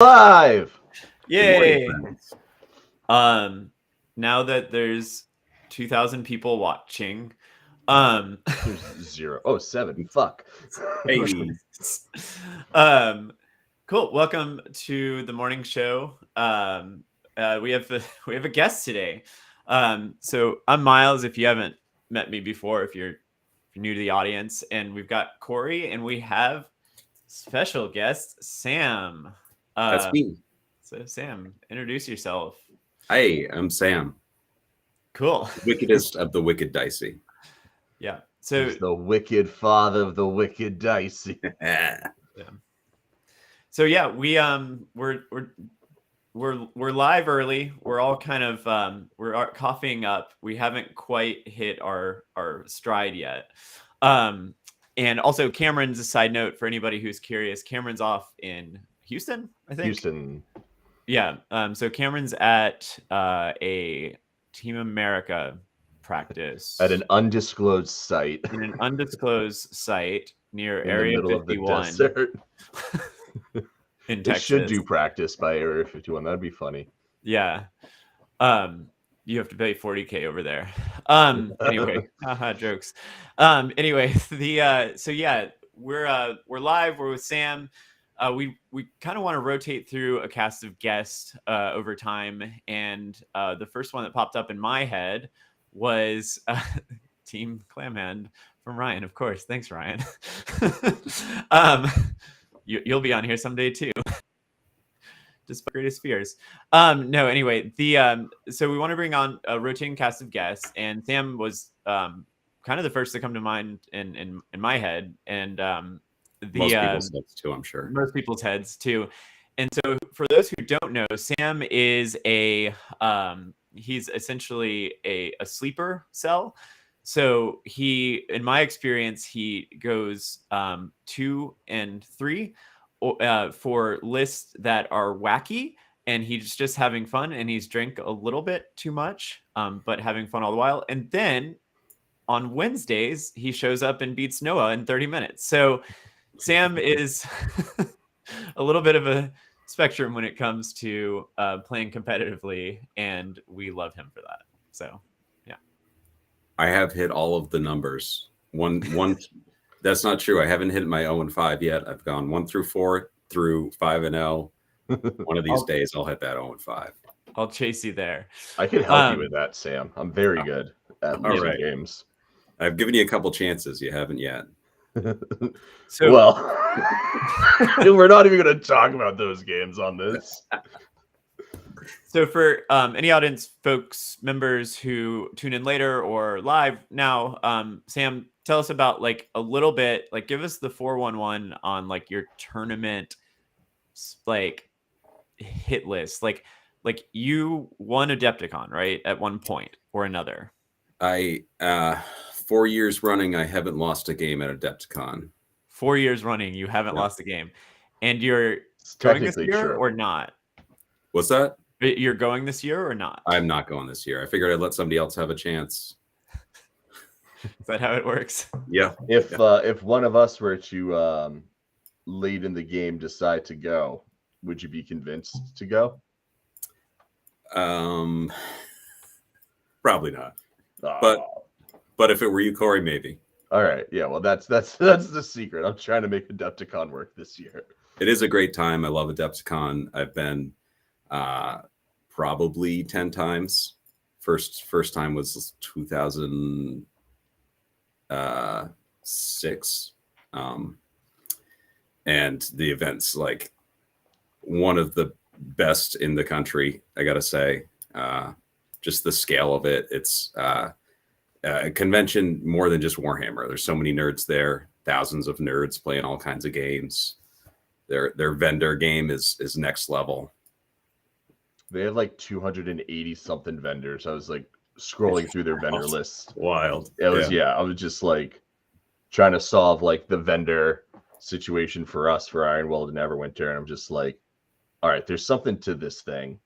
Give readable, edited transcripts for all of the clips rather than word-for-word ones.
Live. Yay! Now that there's 2,000 people watching, There's 0. Oh, 7. Fuck. Hey. Cool. Welcome to the morning show. We have a guest today. So I'm Miles. If you haven't met me before, if you're new to the audience, and we've got Korey, and we have special guest Sam. That's me. So Sam, introduce yourself. Hey, I'm Sam. Cool. Wickedest of the wicked Dicey. Yeah. So he's the wicked father of the wicked Dicey. Yeah. So yeah, we're live early. We're all kind of we're coughing up. We haven't quite hit our stride yet. And also Cameron's a side note for anybody who's curious. Cameron's off in Houston, I think. Houston. Yeah. So Cameron's at a Team America practice at an undisclosed site. In an undisclosed site near in Area the middle 51. Of the desert. In They Texas. should do practice by Area 51. That'd be funny. Yeah. You have to pay $40K over there. Anyway, jokes. Anyway, so yeah, we're live. We're with Sam. We kind of want to rotate through a cast of guests over time, and the first one that popped up in my head was Team Clamhand from Ryan. Of course, thanks, Ryan. You'll be on here someday too. Despite greatest fears. No, anyway, so we want to bring on a rotating cast of guests, and Sam was kind of the first to come to mind in my head, and most people's heads too, I'm sure. Most people's heads too. And so, for those who don't know, Sam is he's essentially a sleeper cell. So he, in my experience, he goes 2 and 3 for lists that are wacky, and he's just having fun, and he's drank a little bit too much, but having fun all the while. And then on Wednesdays, he shows up and beats Noah in 30 minutes. So Sam is a little bit of a spectrum when it comes to playing competitively, and we love him for that. So yeah, I have hit all of the numbers. One that's not true. I haven't hit my 0 and 5 yet. I've gone 1 through 4 through 5 and 0. One of these days I'll hit that 0 and 5. I'll chase you there. I can help you with that, Sam. I'm very good at losing games. I've given you a couple chances. You haven't yet. So, well, we're not even going to talk about those games on this. So for any audience folks, members who tune in later or live now, Sam, tell us about like a little bit, like give us the 411 on like your tournament, like hit list. Like you won Adepticon, right? At one point or another. 4 years running, I haven't lost a game at Adepticon. 4 years running, you haven't lost a game. And you're going this year or not? What's that? You're going this year or not? I'm not going this year. I figured I'd let somebody else have a chance. Is that how it works? Yeah. If one of us were to late in the game decide to go, would you be convinced to go? Probably not. But if it were you, Korey, maybe. All right. Yeah. Well, that's the secret. I'm trying to make Adepticon work this year. It is a great time. I love Adepticon. I've been probably 10 times. First time was 2006. And the event's like one of the best in the country, I gotta say. Just the scale of it. It's a convention more than just Warhammer. There's so many nerds there, thousands of nerds playing all kinds of games. Their vendor game is next level. They have like 280 something vendors. I was like scrolling through their vendor list. Wild. It was I was just like trying to solve like the vendor situation for us for Ironweld and Neverwinter, and I'm just like, all right, there's something to this thing,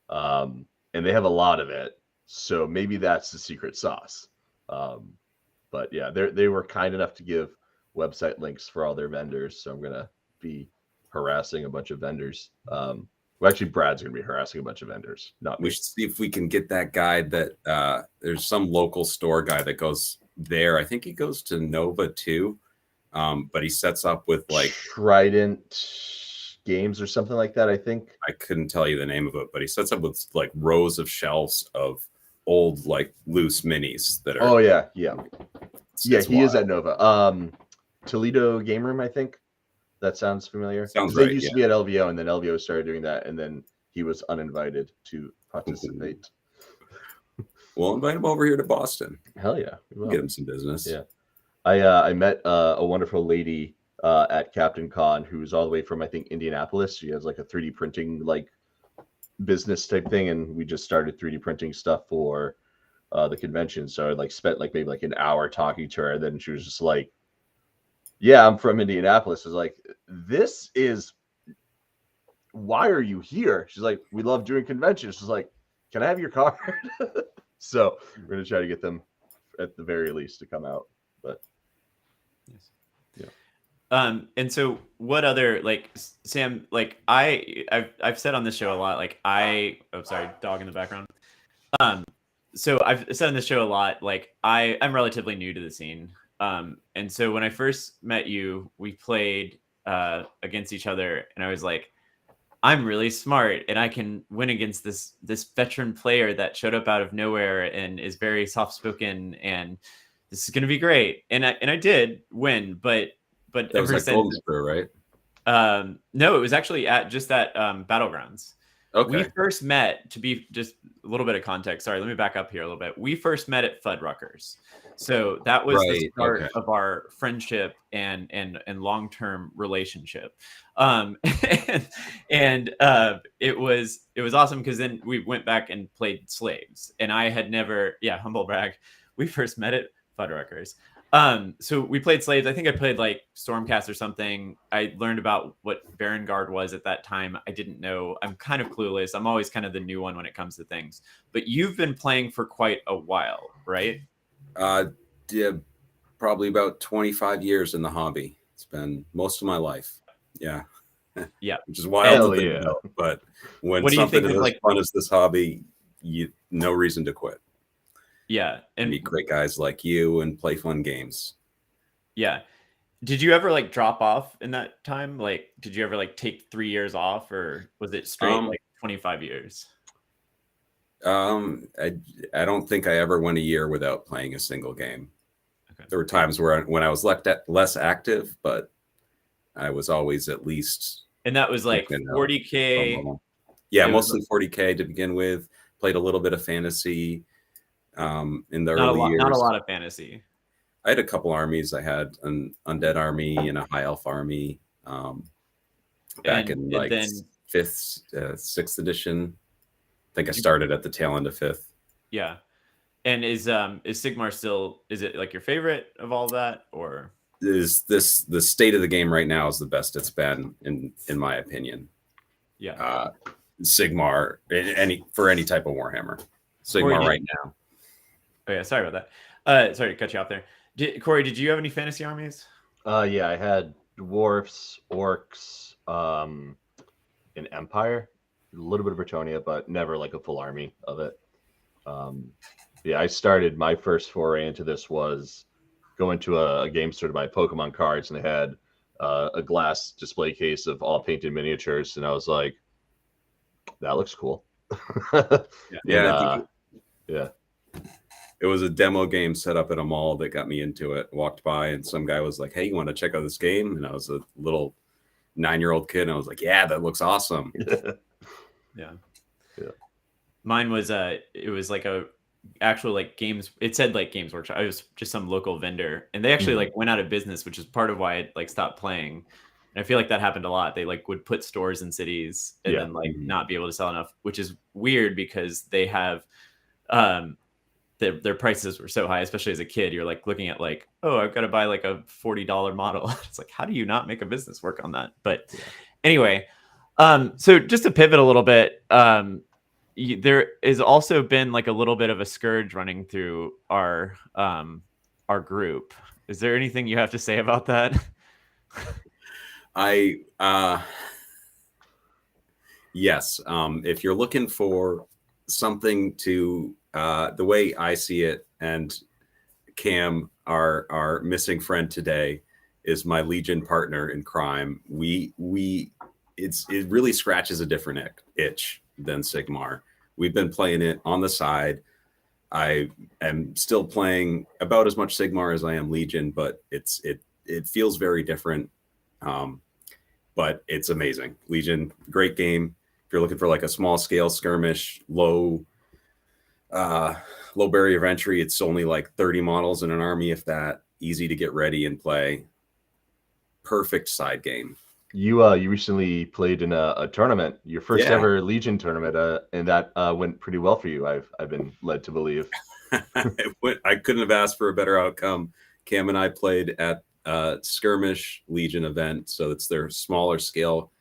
and they have a lot of it, so maybe that's the secret sauce. But yeah, they were kind enough to give website links for all their vendors, so I'm gonna be harassing a bunch of vendors. Well, actually, Brad's going to be harassing a bunch of vendors, not me. We should see if we can get that guy that there's some local store guy that goes there. I think he goes to Nova too. But he sets up with like Trident Games or something like that, I think. I couldn't tell you the name of it, but he sets up with like rows of shelves of old like loose minis that are. Oh yeah. He wild. is at Nova. Toledo Game Room, I think. That sounds familiar. Sounds They right, used to be at LVO, and then LVO started doing that, and then he was uninvited to participate. We'll invite him over here to Boston. Hell yeah, we will. Get him some business. Yeah. I met a wonderful lady at Captain Con who's all the way from, I think, Indianapolis. She has like a 3D printing like business type thing, and we just started 3D printing stuff for the convention. So I like spent like maybe like an hour talking to her, and then she was just like, "Yeah, I'm from Indianapolis." I was like, "This is why are you here?" She's like, "We love doing conventions." She's like, "Can I have your card?" So we're gonna try to get them at the very least to come out, but. Yeah. And so what other, like, Sam, like I've said on this show a lot, like sorry, dog in the background. So I've said on this show a lot, like I'm relatively new to the scene. And so when I first met you, we played against each other, and I was like, I'm really smart and I can win against this veteran player that showed up out of nowhere and is very soft spoken, and this is going to be great. And I did win, but that was like Golden Screw, right? No, it was actually at Battlegrounds. Okay. We first met, to be just a little bit of context. Sorry, let me back up here a little bit. We first met at Fuddruckers. So that was the start of our friendship and long-term relationship. It was awesome because then we went back and played Slaves, and I had never, humble brag, we first met at Fuddruckers. So we played Slaves. I think I played like Stormcast or something. I learned about what Vanguard was at that time. I didn't know. I'm kind of clueless. I'm always kind of the new one when it comes to things. But you've been playing for quite a while, right? Yeah, probably about 25 years in the hobby. It's been most of my life. Yeah. Yeah. Which is wild to think about. But when something is as fun as this hobby, no reason to quit. Yeah. And meet great guys like you and play fun games. Yeah. Did you ever like drop off in that time? Like, did you ever like take 3 years off, or was it straight like 25 years? I don't think I ever went a year without playing a single game. Okay. There were times when I was less active, but I was always at least. And that was like 40K. Yeah, mostly 40K to begin with. Played a little bit of fantasy. In the early years, not a lot of fantasy. I had a couple armies. I had an undead army and a high elf army. Back in like fifth, sixth edition. I think I started at the tail end of fifth. Yeah. And is Sigmar still? Is it like your favorite of all that, or is this the state of the game right now is the best it's been in my opinion? Yeah. Sigmar for any type of Warhammer. Sigmar right now. Oh yeah, sorry about that. Sorry to cut you off there. Korey, did you have any fantasy armies? Yeah, I had dwarfs, orcs, an empire, a little bit of Bretonia, but never like a full army of it. Yeah, I started my first foray into this was going to a game store to buy Pokemon cards, and they had a glass display case of all painted miniatures, and I was like, that looks cool. Yeah. Yeah. It was a demo game set up at a mall that got me into it. Walked by and some guy was like, "Hey, you want to check out this game?" And I was a little 9-year-old kid, and I was like, "Yeah, that looks awesome." Yeah. Mine was it was like a actual like games. It said like Games Workshop. I was just some local vendor, and they actually like went out of business, which is part of why I like stopped playing. And I feel like that happened a lot. They like would put stores in cities and then like not be able to sell enough, which is weird because they have their prices were so high, especially as a kid. You're like looking at like, oh, I've got to buy like a $40 model. It's like, how do you not make a business work on that? But anyway, so just to pivot a little bit, there has also been like a little bit of a scourge running through our group. Is there anything you have to say about that? Yes. If you're looking for something to, the way I see it, and Cam, our missing friend today, is my Legion partner in crime. It really scratches a different itch than Sigmar. We've been playing it on the side. I am still playing about as much Sigmar as I am Legion, but it feels very different. But it's amazing. Legion, great game. If you're looking for like a small scale skirmish, low barrier of entry, it's only like 30 models in an army, if that. Easy to get ready and play. Perfect side game. You recently played in a tournament, your first ever Legion tournament, and that went pretty well for you. I've been led to believe. I couldn't have asked for a better outcome. Cam and I played at skirmish Legion event, so it's their smaller scale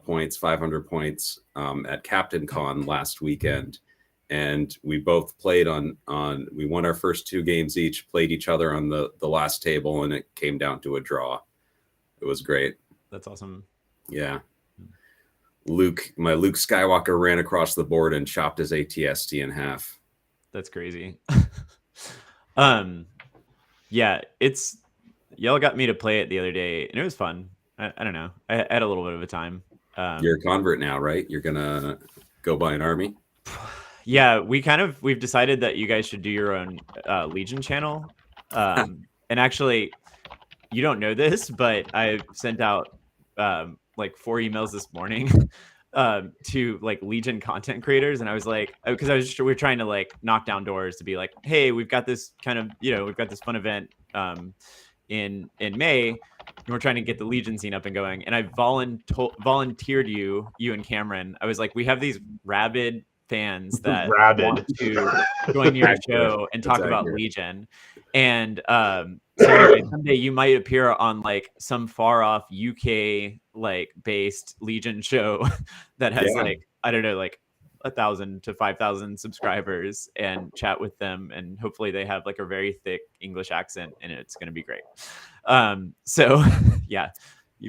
points, 500 points, at Captain Con last weekend, and we both played on we won our first 2 games each, played each other on the last table, and it came down to a draw. It was great. That's awesome. Yeah. My Luke Skywalker ran across the board and chopped his ATST in half. That's crazy. Yeah, y'all got me to play it the other day, and it was fun. I don't know. I had a little bit of a time. You're a convert now, right? You're gonna go buy an army? Yeah, we've decided that you guys should do your own Legion channel. And actually, you don't know this, but I sent out like 4 emails this morning to like Legion content creators, and I was like, because we're trying to like knock down doors to be like, hey, we've got this kind of, we've got this fun event in May, and we're trying to get the Legion scene up and going. And I volunteered you and Cameron. I was like, we have these rabid fans that want to join your show and talk about Legion. And so anyway, someday you might appear on like some far off UK like based Legion show that has like, I don't know, like 1,000 to 5,000 subscribers, and chat with them, and hopefully they have like a very thick English accent, and it's going to be great. So yeah,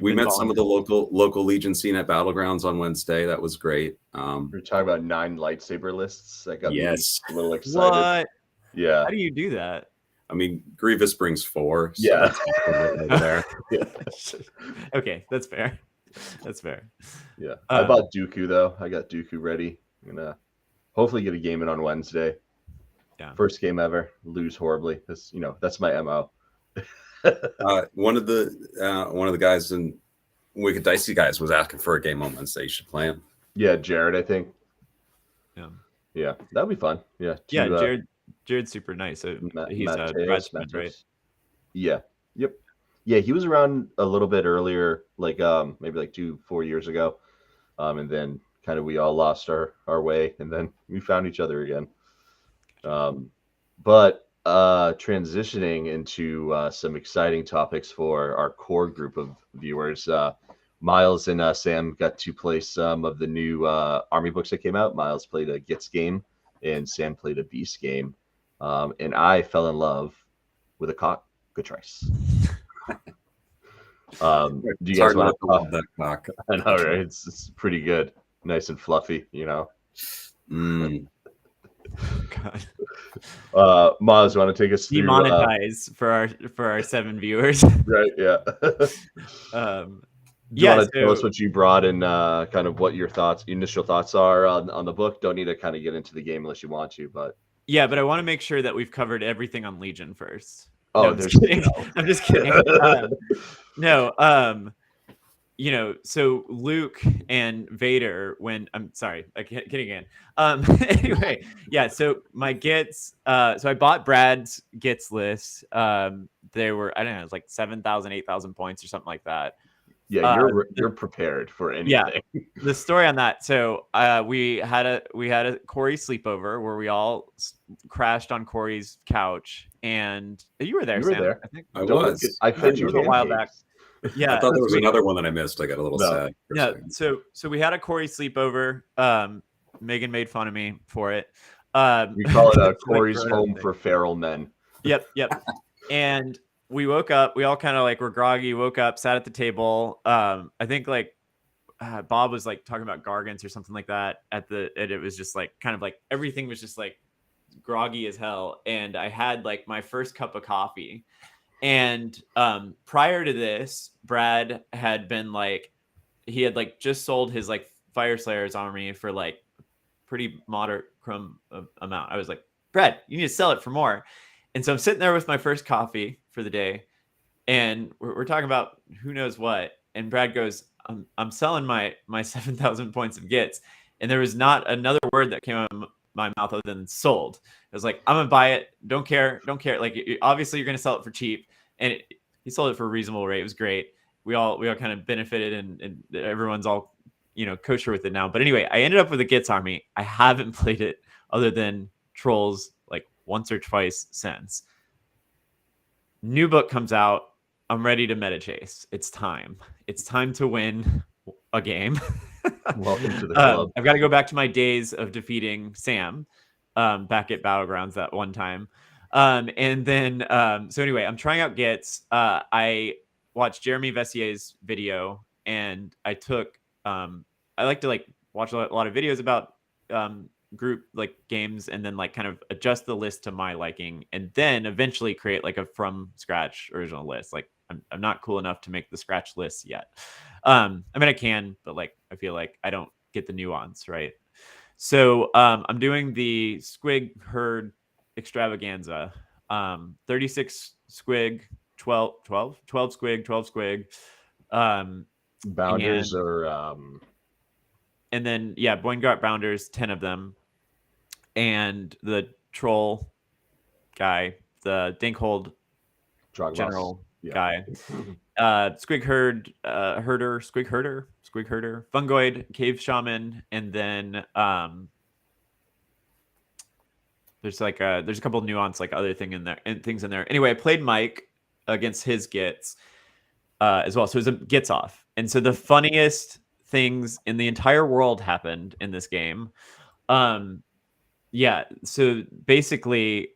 we met some of the local Legion scene at Battlegrounds on Wednesday. That was great. We're talking about 9 lightsaber lists. That got me a little excited. What? Yeah. How do you do that? I mean, Grievous brings 4. So yeah. Right there. Yeah. Okay, that's fair. That's fair. Yeah. I bought Dooku though. I got Dooku ready. I'm gonna hopefully get a game in on Wednesday. Yeah. First game ever. Lose horribly. That's my MO. One of the guys in Wicked Dicey guys was asking for a game on Wednesday. You should play him. Yeah, Jared, I think. Yeah. Yeah, that'd be fun. Yeah. Jared's super nice. So he's Brad's friend, right? Yeah. Yep. Yeah, he was around a little bit earlier, like maybe like 2-4 years ago. And then kind of we all lost our way, and then we found each other again. But transitioning into some exciting topics for our core group of viewers, Miles and Sam got to play some of the new army books that came out. Miles played a Gits game, and Sam played a Beast game. And I fell in love with a cockatrice. Do you guys want to talk that cock? I know, right? It's pretty good, nice and fluffy, God. Miles, you want to take us through demonetize for our 7 viewers? Right, yeah. Do you want to tell us what you brought and kind of what your initial thoughts are on the book? Don't need to kind of get into the game unless you want to, but yeah, but I want to make sure that we've covered everything on Legion first. Oh, no, I'm just kidding. I'm just kidding. So Luke and Vader, I'm sorry, I can't kidding again. Anyway, yeah, so my Gits, so I bought Brad's Gits list. They were, I don't know, it was like 7,000, 8,000 points or something like that. Yeah, you're prepared for anything. Yeah, the story on that. So we had a Korey sleepover where we all crashed on Korey's couch, and you were there. You were Sam, there. I think I was. I fed you a while back. Yeah, I thought there was another one that I missed. I got a little sad. Yeah, so we had a Korey sleepover. Megan made fun of me for it. We call it Korey's home for feral men. Yep. And we woke up. We all kind of like were groggy. Woke up, sat at the table. I think like Bob was like talking about Gargants or something like that and it was just like kind of like everything was just like groggy as hell. And I had like my first cup of coffee. And prior to this, Brad had been like, he had like just sold his like Fire Slayer's army for like pretty moderate crumb amount. I was like, Brad, you need to sell it for more. And so I'm sitting there with my first coffee for the day, and we're talking about who knows what. And Brad goes, I'm selling my 7,000 points of gits. And there was not another word that came out of my mouth other than sold. I was like, I'm gonna buy it. Don't care. Like, obviously you're gonna sell it for cheap. And he sold it for a reasonable rate. It was great. We all kind of benefited, and everyone's all, kosher with it now. But anyway, I ended up with a Gits army. I haven't played it other than Trolls like once or twice since. New book comes out. I'm ready to meta chase. It's time. It's time to win a game. Welcome to the club. I've got to go back to my days of defeating Sam back at Battlegrounds that one time. And then, so anyway, I'm trying out Gits. I watched Jeremy Vessier's video, and I took, I like to like watch a lot of videos about group like games, and then like kind of adjust the list to my liking, and then eventually create like a from scratch original list. Like I'm not cool enough to make the scratch list yet. I mean, I can, but like, I feel like I don't get the nuance, right? So I'm doing the Squig herd extravaganza, 36 squig, 12 squig, 12 squig, Bounders and then Boingart bounders, 10 of them, and the troll guy, the Dinkhold general guy, squig herder, fungoid, cave shaman, and then there's a couple of nuance like other things in there. Anyway, I played Mike against his Gits as well. So it was a Gits off. And so the funniest things in the entire world happened in this game. So basically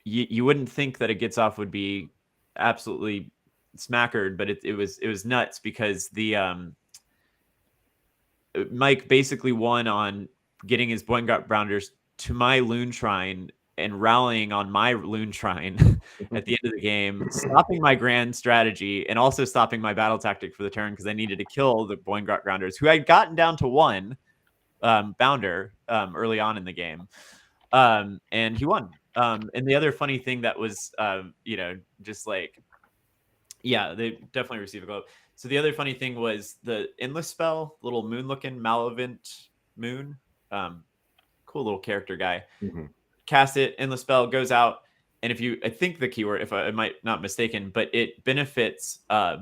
you wouldn't think that a Gits off would be absolutely smackered, but it was nuts because the Mike basically won on getting his Boingart Bounders to my Loon Shrine and rallying on my Loon Shrine at the end of the game, stopping my grand strategy and also stopping my battle tactic for the turn because I needed to kill the Boingart Grounders, who I'd gotten down to one bounder early on in the game. And he won. And the other funny thing that was, just like, they definitely receive a glow. So the other funny thing was the Endless spell, little moon-looking Malevolent Moon. Cool little character guy. Mm-hmm. Cast it, Endless spell goes out, and I think the keyword, if I might not mistaken, but it benefits a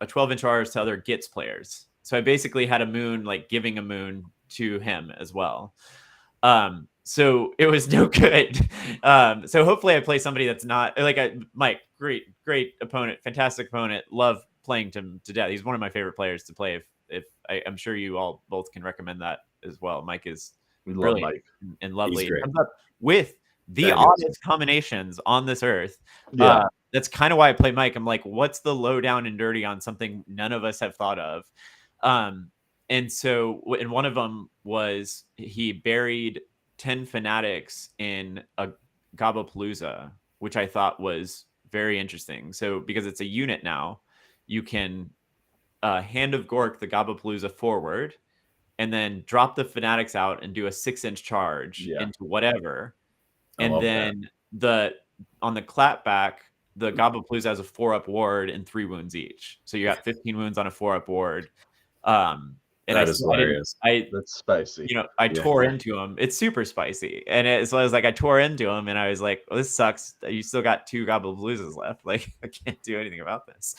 12-inch R's to other Gits players. So I basically had a moon, like giving a moon to him as well. So it was no good. So hopefully I play somebody that's not like Mike, great opponent, fantastic opponent. Love playing him to death. He's one of my favorite players to play. If I'm sure you all both can recommend that as well. Mike is brilliant, Mike, and lovely. He comes up with the oddest combinations on this earth. That's kind of why I play Mike. I'm like, what's the low down and dirty on something none of us have thought of? And so, and one of them was he buried 10 fanatics in a Gobapalooza, which I thought was very interesting. So because it's a unit now, you can Hand of Gork the Gobapalooza forward, and then drop the fanatics out and do a 6-inch charge into whatever. And then on the clapback, the Gobapalooza has a 4-up ward and 3 wounds each. So you got 15 wounds on a 4-up ward. And that is hilarious. That's spicy. I tore into him. It's super spicy. And so I was like, I tore into him, and I was like, well, this sucks. You still got 2 Gobapaloozas left. Like, I can't do anything about this.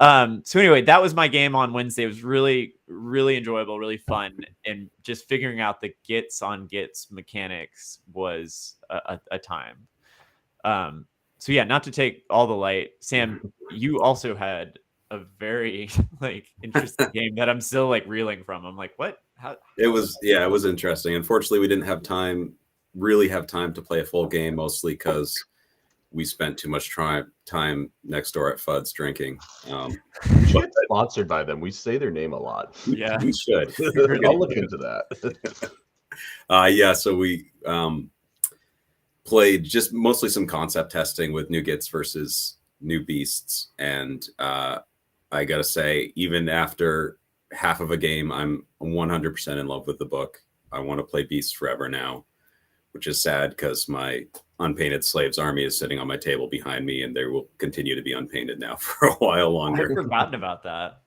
So anyway, that was my game on Wednesday. It was really, really enjoyable, really fun. And just figuring out the Gits on Gits mechanics was a time. So yeah, not to take all the light, Sam, you also had a very interesting game that I'm still reeling from. I'm like, what? How? It was interesting. Unfortunately, we didn't have time to play a full game, mostly because we spent too much time next door at Fudd's drinking. We should get sponsored by them. We say their name a lot. Yeah. We should. I'll look into that. Yeah, so we played just mostly some concept testing with new Gits versus new Beasts, and I gotta say, even after half of a game, I'm 100% in love with the book. I want to play Beasts forever now, which is sad because my Unpainted Slaves army is sitting on my table behind me, and they will continue to be unpainted now for a while longer. I've forgotten about that.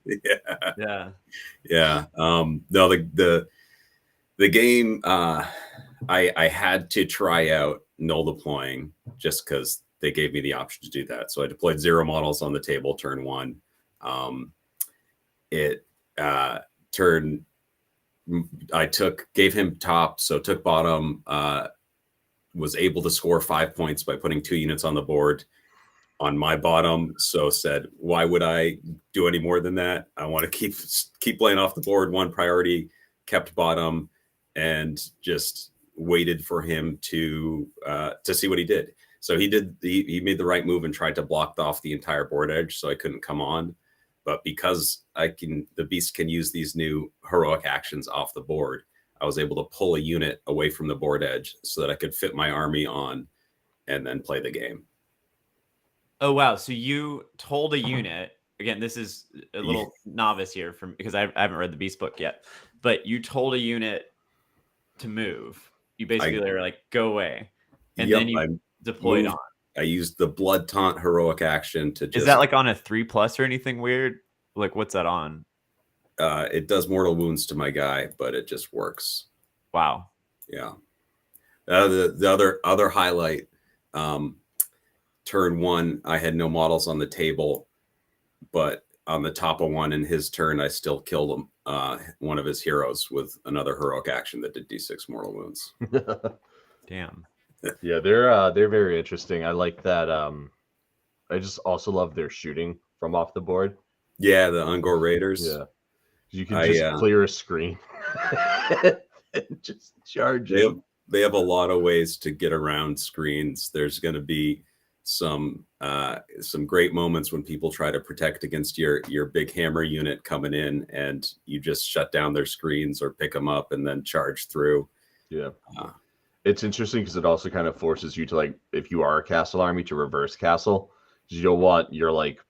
Yeah. No, the game, I had to try out null deploying just because they gave me the option to do that. So I deployed 0 models on the table turn 1. Gave him top, so took bottom, was able to score 5 points by putting 2 units on the board on my bottom. So said, why would I do any more than that? I want to keep playing off the board. 1 priority, kept bottom, and just waited for him to see what he did. So he made the right move and tried to block off the entire board edge, so I couldn't come on. But because the beast can use these new heroic actions off the board, I was able to pull a unit away from the board edge so that I could fit my army on and then play the game. Oh, wow. So you told a unit, again, this is a little novice here because I haven't read the beast book yet, but you told a unit to move. You basically were like, go away. And then you deployed on. I used the blood taunt heroic action to just... Is that like on a 3+ or anything weird? Like, what's that on? It does mortal wounds to my guy, but it just works. Wow. Yeah. The other highlight, turn 1, I had no models on the table, but on the top of 1 in his turn, I still killed him, one of his heroes with another heroic action that did D6 mortal wounds. Damn. Yeah, they're very interesting. I like that. I just also love their shooting from off the board. Yeah, the Ungor Raiders. Yeah, you can just clear a screen and just charge it. They have a lot of ways to get around screens. There's going to be some great moments when people try to protect against your big hammer unit coming in, and you just shut down their screens or pick them up and then charge through. Yeah. It's interesting because it also kind of forces you to, like, if you are a castle army, to reverse castle. You don't want your like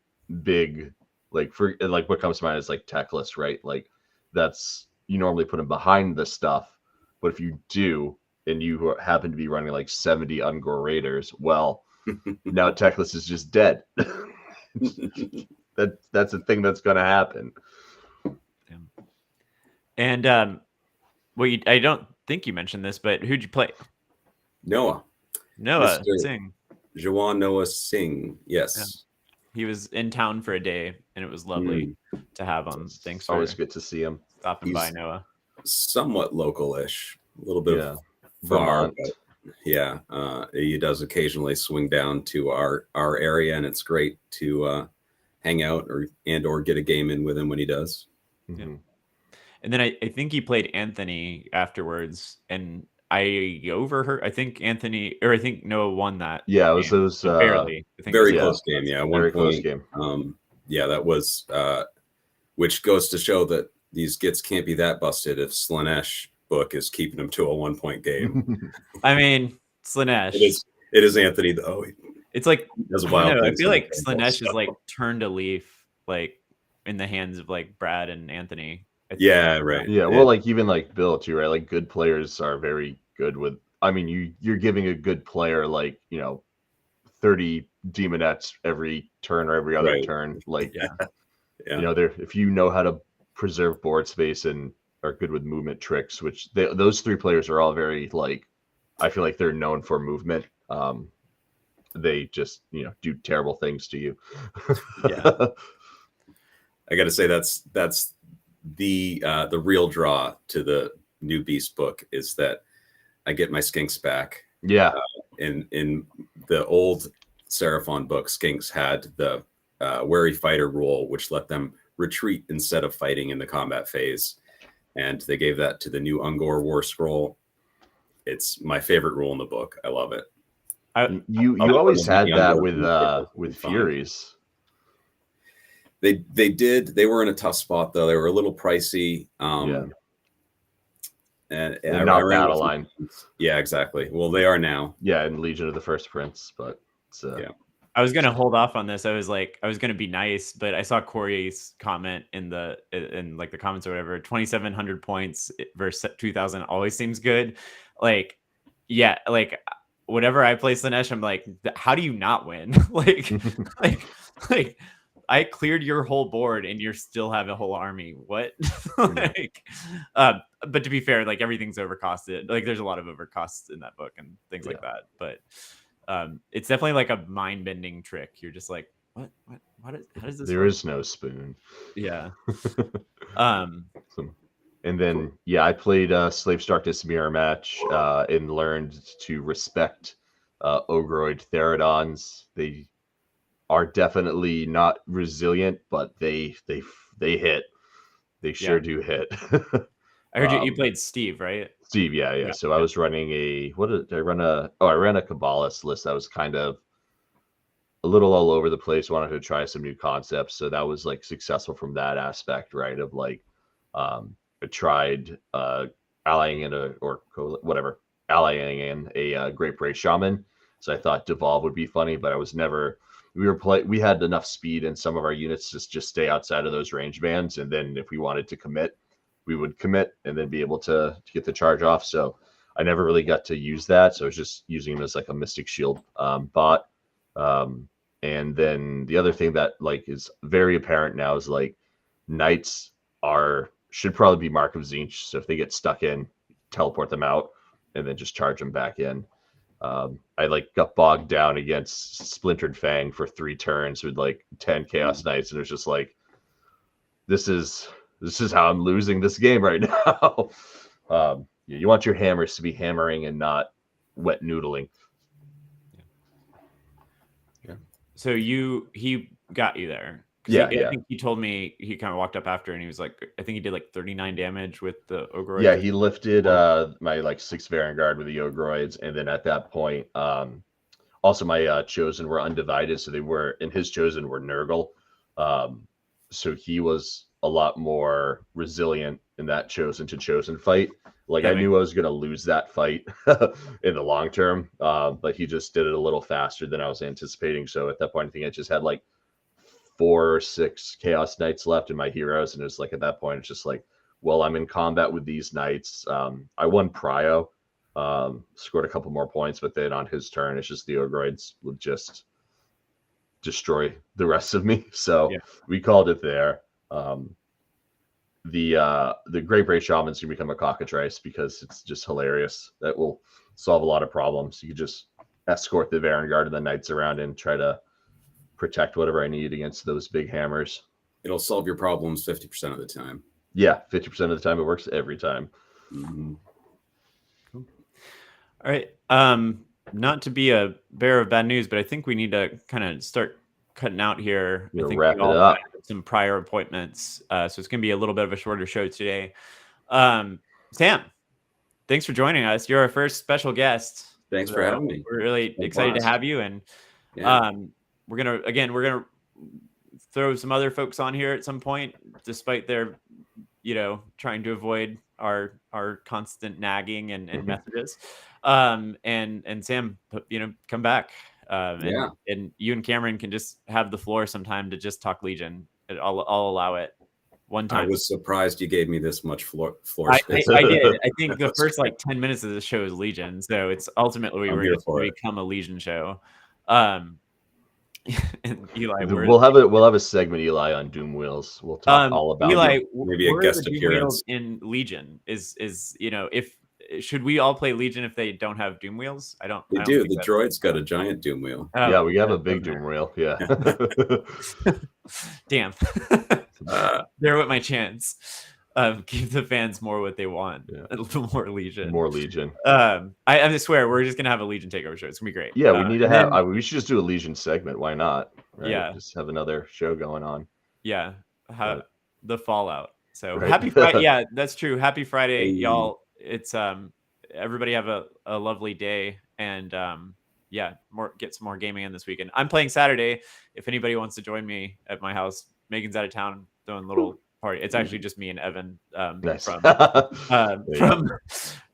big, like, for like what comes to mind is like Techless, right? Like that's, you normally put them behind the stuff, but if you do and you happen to be running like 70 Ungor Raiders, well, now Techless is just dead. That's a thing that's going to happen. And I don't think you mentioned this, but who'd you play? Noah Singh. Jawan Noah Singh. Yes. Yeah. He was in town for a day, and it was lovely to have him. Thanks for always good to see him. Stopping by, Noah. Somewhat local-ish, a little bit far, Vermont. but yeah, he does occasionally swing down to our area, and it's great to hang out or get a game in with him when he does. Yeah. And then I think he played Anthony afterwards, and I overheard. I think Noah won that. Yeah, it was barely. I think very close game. Yeah, very close game. Yeah, that was which goes to show that these Gits can't be that busted if Slanesh book is keeping them to a 1-point game. I mean, Slanesh. It is Anthony though. It's like I feel like Slanesh so. is like turned a leaf, like in the hands of like Brad and Anthony. Yeah, right. Yeah, well, like even like Bill too, right? Like good players are very good with. I mean, you're giving a good player like 30 demonettes every turn or every other turn. Like, if you know how to preserve board space and are good with movement tricks, which those 3 players are all very like. I feel like they're known for movement. They just do terrible things to you. Yeah, I got to say that's the real draw to the new Beast book is that I get my skinks back. Yeah. In the old Seraphon book, skinks had the wary fighter rule, which let them retreat instead of fighting in the combat phase. And they gave that to the new Ungor War Scroll. It's my favorite rule in the book. I love it. You always had that with Furies. They did. They were in a tough spot though. They were a little pricey. And they're not battle line. Yeah, exactly. Well, they are now. Yeah, in Legion of the First Prince, but it's, yeah. I was gonna hold off on this. I was gonna be nice, but I saw Korey's comment in the comments or whatever. 2,700 points versus 2,000 always seems good. Like, yeah, like whatever I place the Nesh, I'm like, how do you not win? like, I cleared your whole board and you're still have a whole army. What? But to be fair, like everything's overcosted. Like there's a lot of overcosts in that book and things like that. But it's definitely like a mind bending trick. You're just like, how does this there work? Is no spoon. Yeah. And then I played Slave's Darkness mirror match and learned to respect Ogroid Therodons. They are definitely not resilient, but they hit. They sure do hit. I heard you played Steve, right? Steve, yeah. So I was running I ran a Kabbalist list that was kind of a little all over the place. Wanted to try some new concepts, so that was like successful from that aspect, right? Of like, I tried allying in a Great Bray Shaman. So I thought Devolve would be funny, but I was never. We had enough speed in some of our units to just stay outside of those range bands, and then if we wanted to commit, we would commit and then be able to get the charge off. So I never really got to use that. So I was just using him as like a Mystic Shield bot. And then the other thing that like is very apparent now is like knights should probably be Mark of Zinch. So if they get stuck in, teleport them out and then just charge them back in. I like got bogged down against Splintered Fang for 3 turns with like 10 Chaos Knights, and it was just like, this is how I'm losing this game right now. You want your hammers to be hammering and not wet noodling. Yeah. So he got you there. Yeah, I think he told me he kind of walked up after and he was like, I think he did like 39 damage with the Ogroids. Yeah, he lifted my like 6 Varangard with the Ogroids, and then at that point, also my Chosen were undivided, so they were in his Chosen were Nurgle. So he was a lot more resilient in that Chosen to Chosen fight. Like I knew I was gonna lose that fight in the long term, but he just did it a little faster than I was anticipating. So at that point, I think I just had like 4 or 6 Chaos Knights left in my heroes, and it's like at that point it's just like, well, I'm in combat with these knights. I won Prio, scored a couple more points, but then on his turn it's just the Ogroids would just destroy the rest of me. So we called it there. The Great Bray Shaman's gonna become a cockatrice because it's just hilarious. That will solve a lot of problems. You could just escort the Varangard and the knights around and try to protect whatever I need against those big hammers. It'll solve your problems 50% of the time. Yeah, 50% of the time. It works every time. Mm-hmm. Cool. All right. Not to be a bearer of bad news, but I think we need to kind of start cutting out here. I think wrap it up. Some prior appointments. So it's going to be a little bit of a shorter show today. Sam, thanks for joining us. You're our first special guest. Thanks for having me. We're really excited to have you. And we're gonna throw some other folks on here at some point, despite their, trying to avoid our constant nagging and messages. And Sam, come back. And you and Cameron can just have the floor sometime to just talk Legion. I'll allow it one time. I was surprised you gave me this much floor space. I did. I think the first 10 minutes of the show is Legion, so it's ultimately we're going to become a Legion show. And Eli, we'll have a segment, Eli, on Doom Wheels. We'll talk all about Eli. Maybe a guest appearance in Legion is if should we all play Legion if they don't have Doom Wheels? I don't. They do. The droid's got a giant Doom Wheel. Oh, yeah, we have a big Doom Wheel. Yeah. Damn. There went my chance. Give the fans more what they want. A little more Legion. More Legion. I swear we're just gonna have a Legion takeover show. It's gonna be great. Yeah, we need to have. We should just do a Legion segment. Why not? Right? Yeah, just have another show going on. Yeah, the Fallout. So happy Friday. Yeah, that's true. Happy Friday, y'all. It's everybody have a lovely day, and get some more gaming in this weekend. I'm playing Saturday. If anybody wants to join me at my house, Megan's out of town throwing a little party. It's actually just me and Evan Nice. from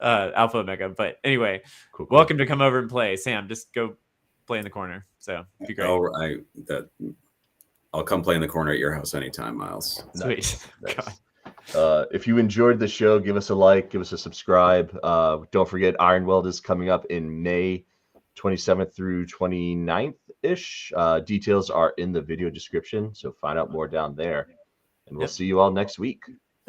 Alpha Omega. But anyway, Cool. welcome to come over and play. Sam, just go play in the corner. So it'd be great. I'll come play in the corner at your house anytime, Miles. Sweet. Nice. If you enjoyed the show, give us a like, give us a subscribe. Don't forget, Ironweld is coming up in May 27th through 29th-ish. Details are in the video description, so find out more down there. And we'll see you all next week.